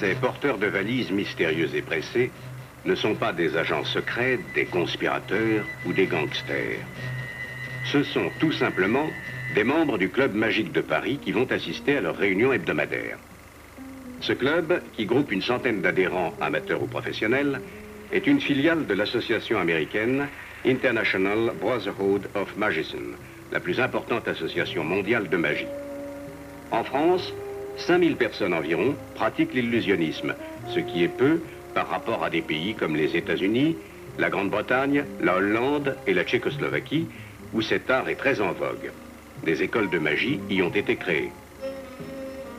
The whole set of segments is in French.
Français porteurs de valises mystérieuses et pressées ne sont pas des agents secrets, des conspirateurs ou des gangsters. Ce sont tout simplement des membres du Club Magique de Paris qui vont assister à leur réunion hebdomadaire. Ce club, qui groupe une centaine d'adhérents amateurs ou professionnels, est une filiale de l'association américaine International Brotherhood of Magicians, la plus importante association mondiale de magie. En France, 5000 personnes environ pratiquent l'illusionnisme, ce qui est peu par rapport à des pays comme les États-Unis, la Grande-Bretagne, la Hollande et la Tchécoslovaquie, où cet art est très en vogue. Des écoles de magie y ont été créées.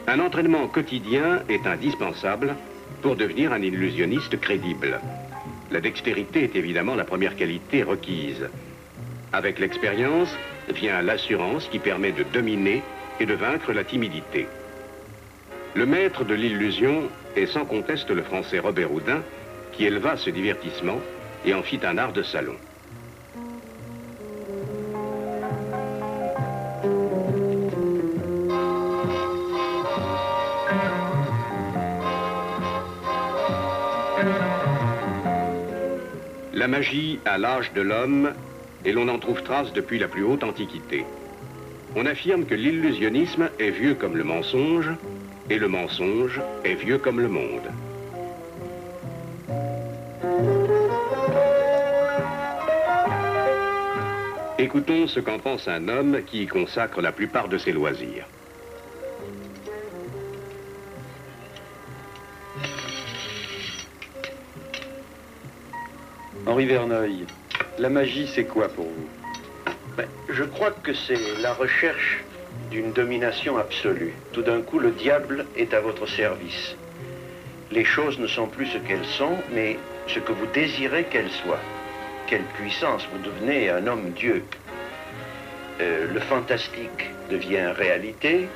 Un entraînement quotidien est indispensable pour devenir un illusionniste crédible. La dextérité est évidemment la première qualité requise. Avec l'expérience vient l'assurance qui permet de dominer et de vaincre la timidité. Le maître de l'illusion est sans conteste le Français Robert Houdin, qui éleva ce divertissement et en fit un art de salon. La magie a l'âge de l'homme et l'on en trouve trace depuis la plus haute antiquité. On affirme que l'illusionnisme est vieux comme le mensonge et le mensonge est vieux comme le monde. Écoutons ce qu'en pense un homme qui y consacre la plupart de ses loisirs. Henri Verneuil, la magie, c'est quoi pour vous? Je crois que c'est la recherche d'une domination absolue. Tout d'un coup, le diable est à votre service. Les choses ne sont plus ce qu'elles sont, mais ce que vous désirez qu'elles soient. Quelle puissance, vous devenez un homme-dieu. Le fantastique devient réalité.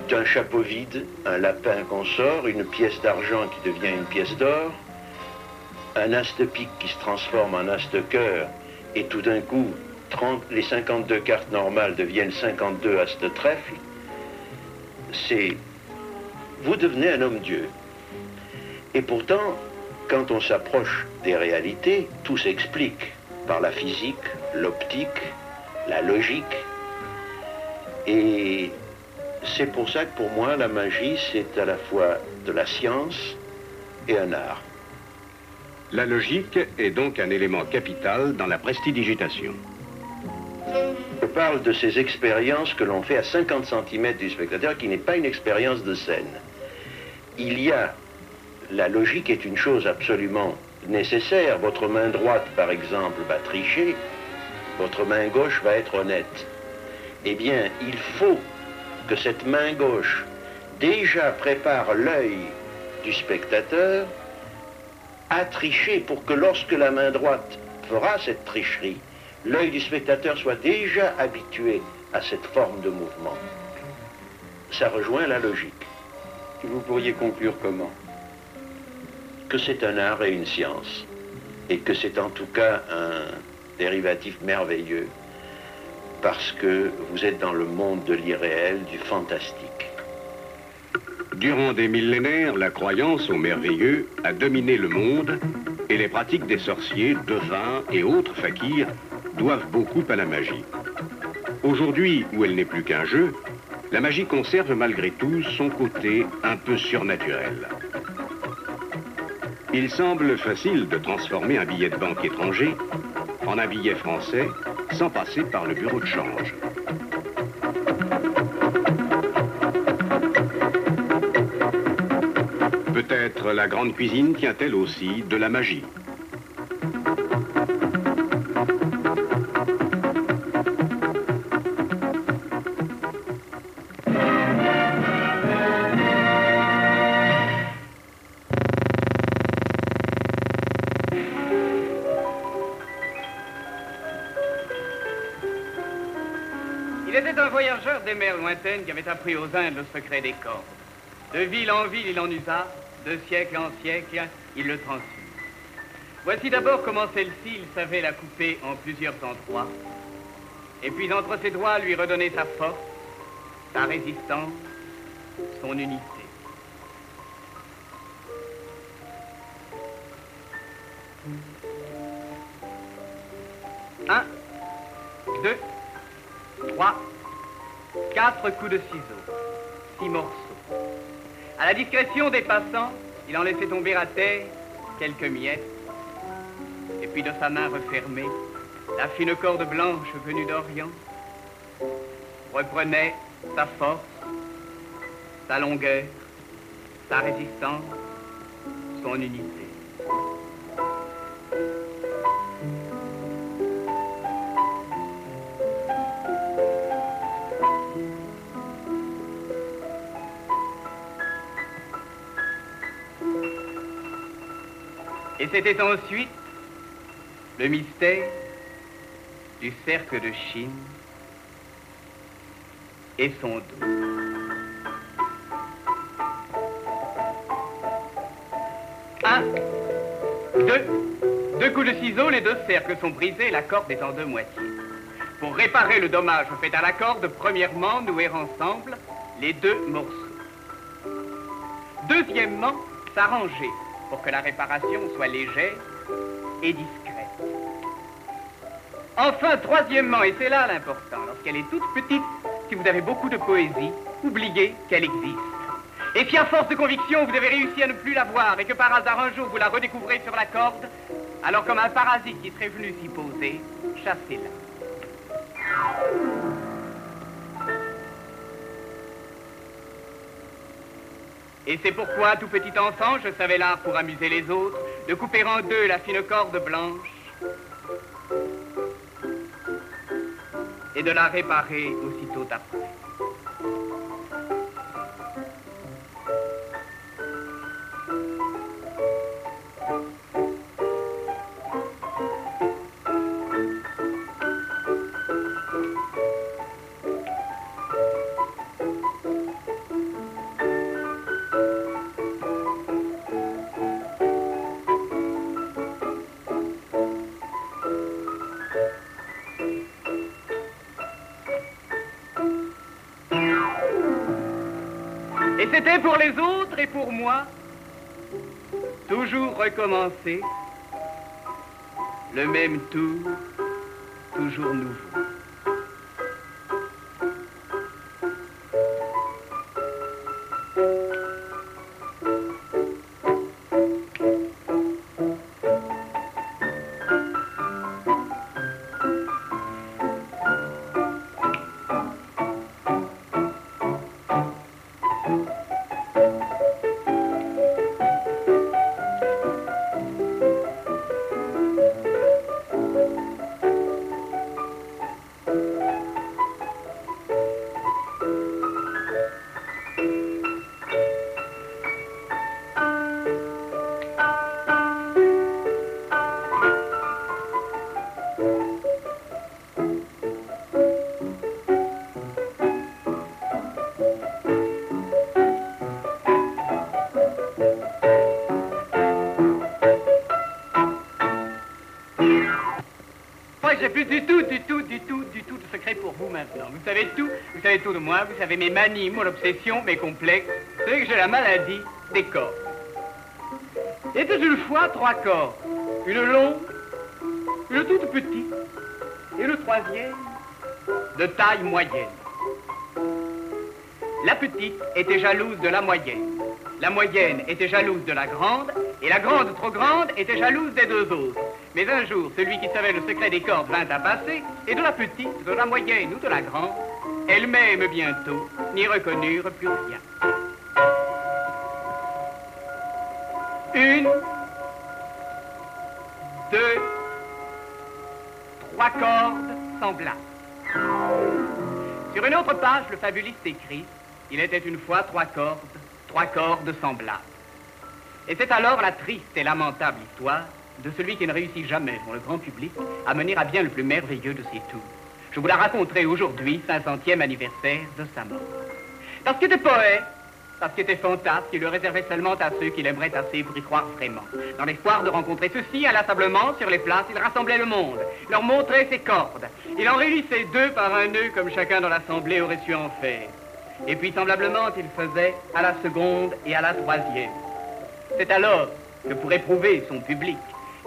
D'un chapeau vide, un lapin qu'on sort, une pièce d'argent qui devient une pièce d'or, un as de pique qui se transforme en as de cœur, et tout d'un coup, les 52 cartes normales deviennent 52 as de trèfle. Vous devenez un homme-dieu. Et pourtant, quand on s'approche des réalités, tout s'explique par la physique, l'optique, la logique. Et c'est pour ça que pour moi, la magie, c'est à la fois de la science et un art. La logique est donc un élément capital dans la prestidigitation. Je parle de ces expériences que l'on fait à 50 cm du spectateur, qui n'est pas une expérience de scène. La logique est une chose absolument nécessaire. Votre main droite, par exemple, va tricher, votre main gauche va être honnête. Eh bien, il faut que cette main gauche déjà prépare l'œil du spectateur à tricher pour que lorsque la main droite fera cette tricherie, l'œil du spectateur soit déjà habitué à cette forme de mouvement. Ça rejoint la logique. Vous pourriez conclure comment? Que c'est un art et une science, et que c'est en tout cas un dérivatif merveilleux, parce que vous êtes dans le monde de l'irréel, du fantastique. Durant des millénaires, la croyance au merveilleux a dominé le monde et les pratiques des sorciers, devins et autres fakirs doivent beaucoup à la magie. Aujourd'hui, où elle n'est plus qu'un jeu, la magie conserve malgré tout son côté un peu surnaturel. Il semble facile de transformer un billet de banque étranger en un billet français sans passer par le bureau de change. Peut-être la grande cuisine tient-elle aussi de la magie. Il était un voyageur des mers lointaines qui avait appris aux Indes le secret des cordes. De ville en ville, il en usa, de siècle en siècle, il le transmit. Voici d'abord comment celle-ci, il savait la couper en plusieurs endroits, et puis entre ses doigts lui redonner sa force, sa résistance, son unité. Un, 2, 3, 4 coups de ciseaux, 6 morceaux. À la discrétion des passants, il en laissait tomber à terre quelques miettes, et puis de sa main refermée, la fine corde blanche venue d'Orient reprenait sa force, sa longueur, sa résistance, son unité. Et c'était ensuite le mystère du cercle de Chine et son dos. Un, deux coups de ciseaux, les deux cercles sont brisés, la corde est en deux moitiés. Pour réparer le dommage fait à la corde, premièrement, nouer ensemble les deux morceaux. Deuxièmement, s'arranger pour que la réparation soit légère et discrète. Enfin, troisièmement, et c'est là l'important, lorsqu'elle est toute petite, si vous avez beaucoup de poésie, oubliez qu'elle existe. Et si à force de conviction, vous avez réussi à ne plus la voir et que par hasard un jour vous la redécouvrez sur la corde, alors comme un parasite qui serait venu s'y poser, chassez-la. Et c'est pourquoi, tout petit enfant, je savais l'art pour amuser les autres, de couper en deux la fine corde blanche et de la réparer aussitôt après. Et c'était pour les autres et pour moi, toujours recommencer, le même tour, toujours nouveau. J'ai plus du tout de secret pour vous maintenant. Vous savez tout de moi, vous savez mes manies, mon obsession, mes complexes. Vous savez que j'ai la maladie des cordes. Il était une fois 3 cordes. Une longue, une toute petite, et le troisième de taille moyenne. La petite était jalouse de la moyenne. La moyenne était jalouse de la grande, et la grande trop grande était jalouse des deux autres. Mais un jour, celui qui savait le secret des cordes vint à passer, et de la petite, de la moyenne ou de la grande, elles-mêmes bientôt n'y reconnurent plus rien. 1, 2, 3 cordes semblables. Sur une autre page, le fabuliste écrit « Il était une fois 3 cordes semblables ». Et c'est alors la triste et lamentable histoire de celui qui ne réussit jamais dans le grand public à mener à bien le plus merveilleux de ses tours. Je vous la raconterai aujourd'hui, 500e anniversaire de sa mort. Parce qu'il était poète, parce qu'il était fantasque, il le réservait seulement à ceux qui l'aimeraient assez pour y croire vraiment. Dans l'espoir de rencontrer ceux-ci, inlassablement, sur les places, il rassemblait le monde, leur montrait ses cordes. Il en réunissait 2 par un nœud, comme chacun dans l'assemblée aurait su en faire. Et puis, semblablement, il faisait à la seconde et à la troisième. C'est alors que, pour éprouver son public,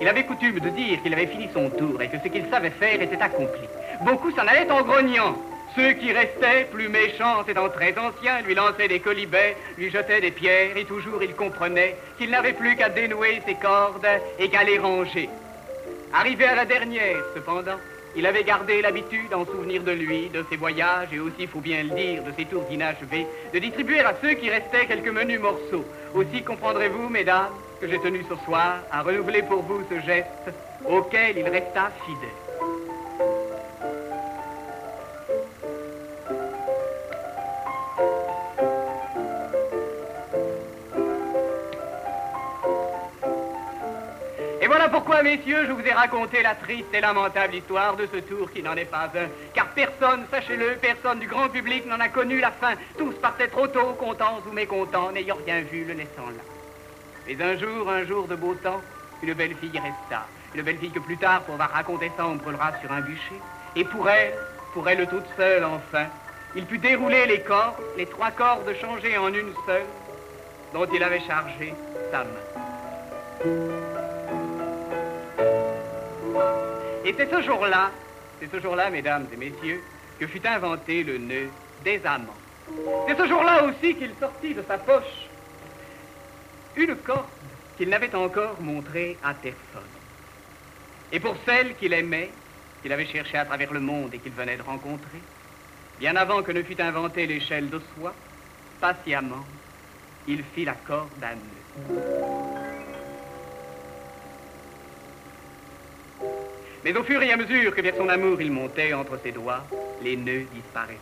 Il avait coutume de dire qu'il avait fini son tour et que ce qu'il savait faire était accompli. Beaucoup s'en allaient en grognant. Ceux qui restaient, plus méchants, étant très anciens, lui lançaient des colibets, lui jetaient des pierres, et toujours il comprenait qu'il n'avait plus qu'à dénouer ses cordes et qu'à les ranger. Arrivé à la dernière, cependant, il avait gardé l'habitude, en souvenir de lui, de ses voyages, et aussi, il faut bien le dire, de ses tours inachevés, de distribuer à ceux qui restaient quelques menus morceaux. Aussi comprendrez-vous, mesdames, que j'ai tenu ce soir à renouveler pour vous ce geste auquel il resta fidèle. Et voilà pourquoi, messieurs, je vous ai raconté la triste et lamentable histoire de ce tour qui n'en est pas un. Car personne, sachez-le, personne du grand public n'en a connu la fin. Tous partaient trop tôt, contents ou mécontents, n'ayant rien vu, le laissant là. Mais un jour de beau temps, une belle fille resta. Une belle fille que plus tard, pour avoir raconté ça, on brûlera sur un bûcher. Et pour elle toute seule, enfin, il put dérouler les cordes, les 3 cordes changées en une seule, dont il avait chargé sa main. Et c'est ce jour-là, mesdames et messieurs, que fut inventé le nœud des amants. C'est ce jour-là aussi qu'il sortit de sa poche une corde qu'il n'avait encore montrée à personne. Et pour celle qu'il aimait, qu'il avait cherchée à travers le monde et qu'il venait de rencontrer, bien avant que ne fût inventée l'échelle de soie, patiemment, il fit la corde à nœud. Mais au fur et à mesure que vers son amour il montait entre ses doigts, les nœuds disparaissaient.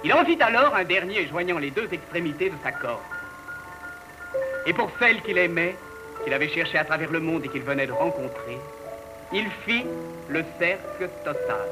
Il en fit alors un dernier joignant les 2 extrémités de sa corde. Et pour celle qu'il aimait, qu'il avait cherchée à travers le monde et qu'il venait de rencontrer, il fit le cercle total.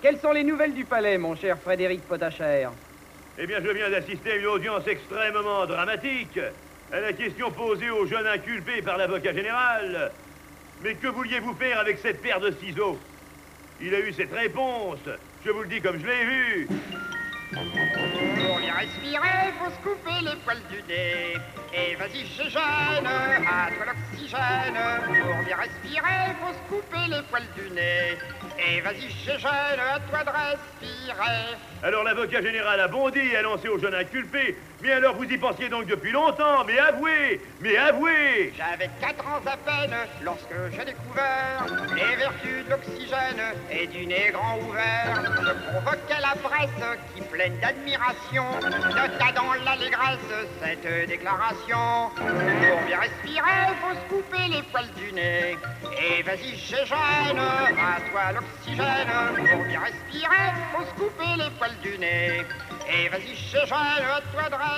quelles sont les nouvelles du palais, mon cher Frédéric Potachère? Eh bien, je viens d'assister à une audience extrêmement dramatique à la question posée au jeune inculpé par l'avocat général. Mais que vouliez-vous faire avec cette paire de ciseaux? Il a eu cette réponse. Je vous le dis comme je l'ai vu. Pour bien respirer, faut se couper les poils du nez. Et vas-y, je jeune, à toi l'oxygène. Pour bien respirer, faut se couper les poils du nez. Et vas-y, je jeune, à toi de respirer. Alors l'avocat général a bondi et a lancé au jeune inculpé. Mais alors vous y pensiez donc depuis longtemps, mais avouez. J'avais 4 ans à peine lorsque j'ai découvert les vertus de l'oxygène et du nez grand ouvert. Je provoquais la presse qui, pleine d'admiration, nota dans l'allégresse cette déclaration. Pour bien respirer, faut se couper les poils du nez. Et vas-y, j'ai jeune, à toi l'oxygène. Pour bien respirer, faut se couper les poils du nez. Et vas-y, j'ai jeune, à toi de respirer.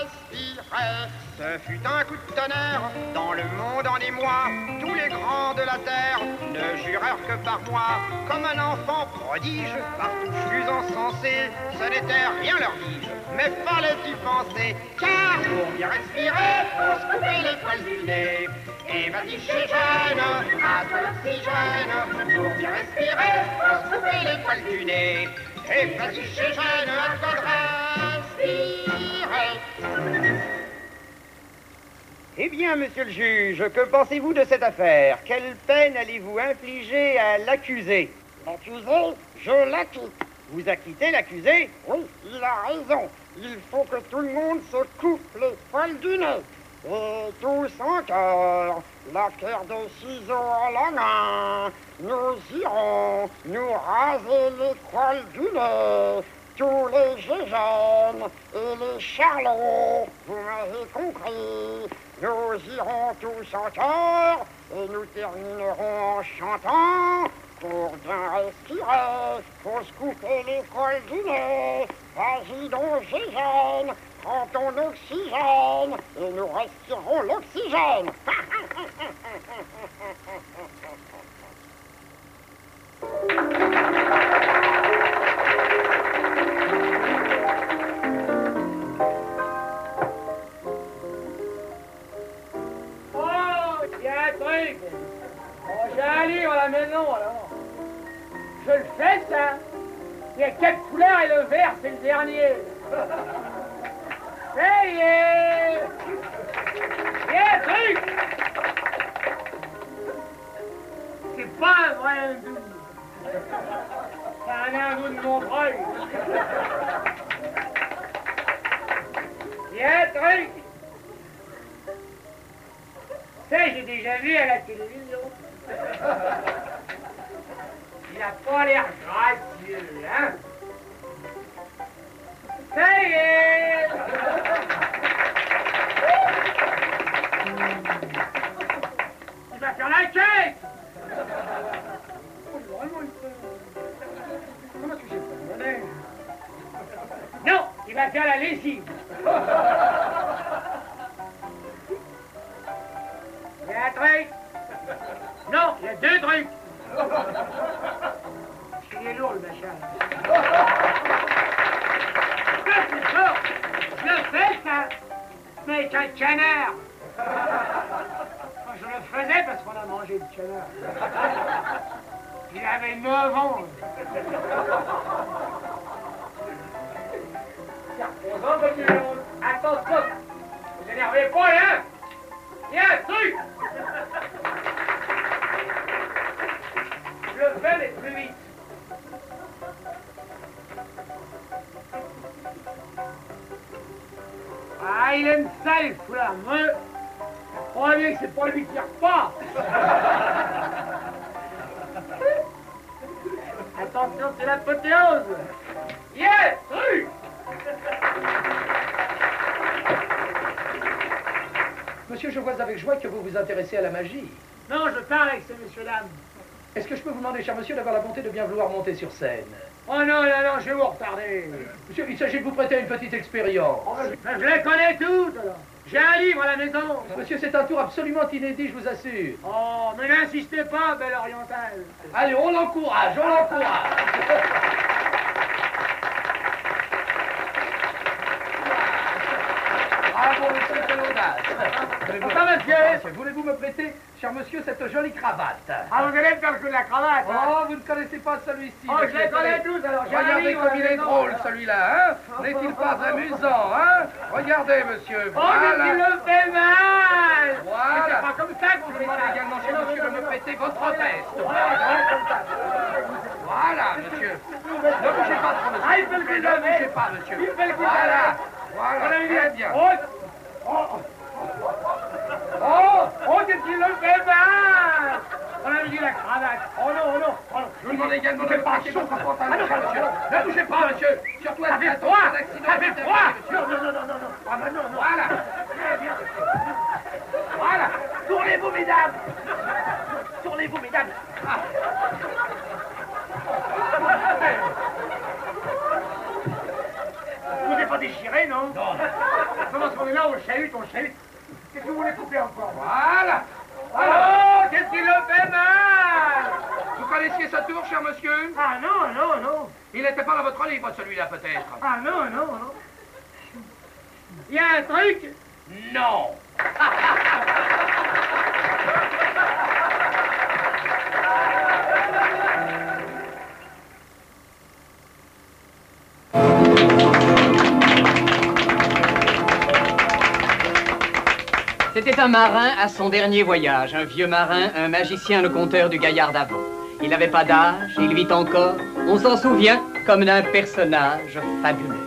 Ce fut un coup de tonnerre dans le monde en émoi. Tous les grands de la terre ne jurèrent que par moi. Comme un enfant prodige, partout flux encensé. Ce n'était rien leur dis-je, mais fallait-y penser. Car pour bien respirer, faut se couper les poils du nez. Et vas-y, j'ai jeune, à toi l'oxygène. Pour bien respirer, faut se couper les poils du nez. Et vas-y, j'ai jeune, à toi de respirer. Eh bien, monsieur le juge, que pensez-vous de cette affaire? Quelle peine allez-vous infliger à l'accusé? L'accusé, je l'acquitte. Vous acquittez l'accusé? Oui, il a raison. Il faut que tout le monde se coupe les poils du nez. Et tous en cœur, la paire de ciseaux à la main, nous irons nous raser les poils du nez. Tous les Gégènes et les Charlots, vous m'avez compris. Nous irons tous en chœur et nous terminerons en chantant. Pour bien respirer, faut se couper les poils du nez. Vas-y donc, Gégène, prends ton oxygène et nous respirons l'oxygène. J'ai un livre à la maison, alors. Je le fais, ça. Il y a 4 couleurs et le vert, c'est le dernier. Ça y est. Il y a un truc. C'est pas un vrai hindou. C'est un hindou de Montreuil. Il y a un truc. Ça, j'ai déjà vu à la télévision. Il n'a pas l'air gracieux, hein? Ça y est! Il va faire la quête! Comment tu sais pas, monnaie? Non, il va faire la lessive. Il y a un truc. Non, il y a 2 trucs. Il est lourd, le machin. C'est fort. Je le fais, ça. Mais avec un canard. Moi, je le faisais parce qu'on a mangé du canard. Il avait 9 ans. Attention. Ne vous énervez pas, hein. Il y a un truc. Je le fais, mais plus vite. Ah, il aime ça, les foulards. Moi, je crois bien que c'est pas lui qui repart. Attention, c'est l'apothéose. Yes, truc. Monsieur, je vois avec joie que vous vous intéressez à la magie. Non, je parle avec ces messieurs-dames. Est-ce que je peux vous demander, cher monsieur, d'avoir la bonté de bien vouloir monter sur scène? Oh non, non, je vais vous retarder. Monsieur, il s'agit de vous prêter une petite expérience. Je les connais toutes, alors. J'ai un livre à la maison. Monsieur, c'est un tour absolument inédit, je vous assure. Oh, mais n'insistez pas, belle orientale. Allez, on l'encourage, on l'encourage. Enfin, monsieur, voulez-vous me prêter, cher monsieur, cette jolie cravate? Ah, vous allez me faire le coup de la cravate. Oh, vous ne connaissez pas celui-ci. Oh, je les connais tous, alors. Regardez comme il est drôle, celui-là, hein? N'est-il pas amusant, hein? Regardez, monsieur, Oh, voilà. mais il le fait mal. Voilà. C'est pas comme ça qu'on Je fait demande ça. également, cher monsieur, de me prêter votre veste. Voilà, monsieur. Ne bougez pas trop, monsieur. Ah, il fait le coup de la Ne bougez veste. pas, monsieur. Il fait le coup de la Voilà. veste. Voilà, très bien. Oh, qu'est-ce qu'il le fait mal. On a mis la cravate. Oh non, oh non, oh non. Je vous demande également de me prêter votre pantalon, Ah, non, cher monsieur. Ne bougez pas, monsieur. Surtout Ça fait attention froid. à l'accident. Ça fait froid. Non, non, non, non, non, non. Ah, bah non, non. Voilà. Très bien. Voilà. Tournez-vous, mesdames. Tournez-vous, mesdames. Ah. Vous n'êtes pas déchiré, non? Non. Comment est-ce qu'on est là? On chahute, on chahute. Qu'est-ce que vous voulez couper encore? Voilà. Oh, qu'est-ce qu'il le fait mal? Vous connaissiez ce tour, cher monsieur? Ah non, non, non. Il n'était pas dans votre livre, celui-là, peut-être? Ah non, non, non. Il y a un truc? Non. C'était un marin à son dernier voyage, un vieux marin, un magicien, le conteur du gaillard d'avant. Il n'avait pas d'âge, il vit encore, on s'en souvient comme d'un personnage fabuleux.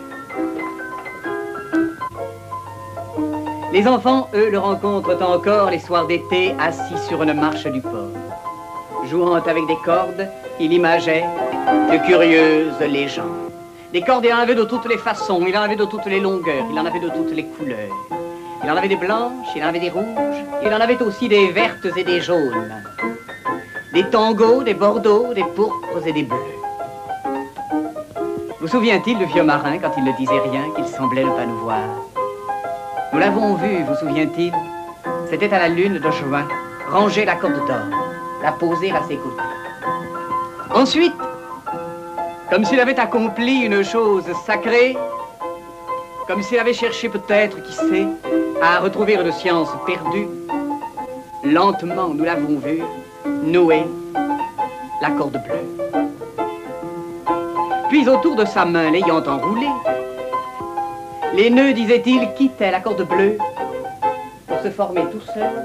Les enfants, eux, le rencontrent encore les soirs d'été, assis sur une marche du port. Jouant avec des cordes, il imageait de curieuses légendes. Des cordes, il en avait de toutes les façons, il en avait de toutes les longueurs, il en avait de toutes les couleurs. Il en avait des blanches, il en avait des rouges, il en avait aussi des vertes et des jaunes. Des tangos, des bordeaux, des pourpres et des bleus. Vous souvient-il le vieux marin quand il ne disait rien, qu'il semblait ne pas nous voir? Nous l'avons vu, vous souvient-il? C'était à la lune de juin, ranger la corde d'or, la poser à ses côtés. Ensuite, comme s'il avait accompli une chose sacrée, comme s'il avait cherché peut-être, qui sait, à retrouver une science perdue, lentement, nous l'avons vu, nouer la corde bleue. Puis autour de sa main, l'ayant enroulée, les nœuds, disait-il, quittaient la corde bleue pour se former tout seul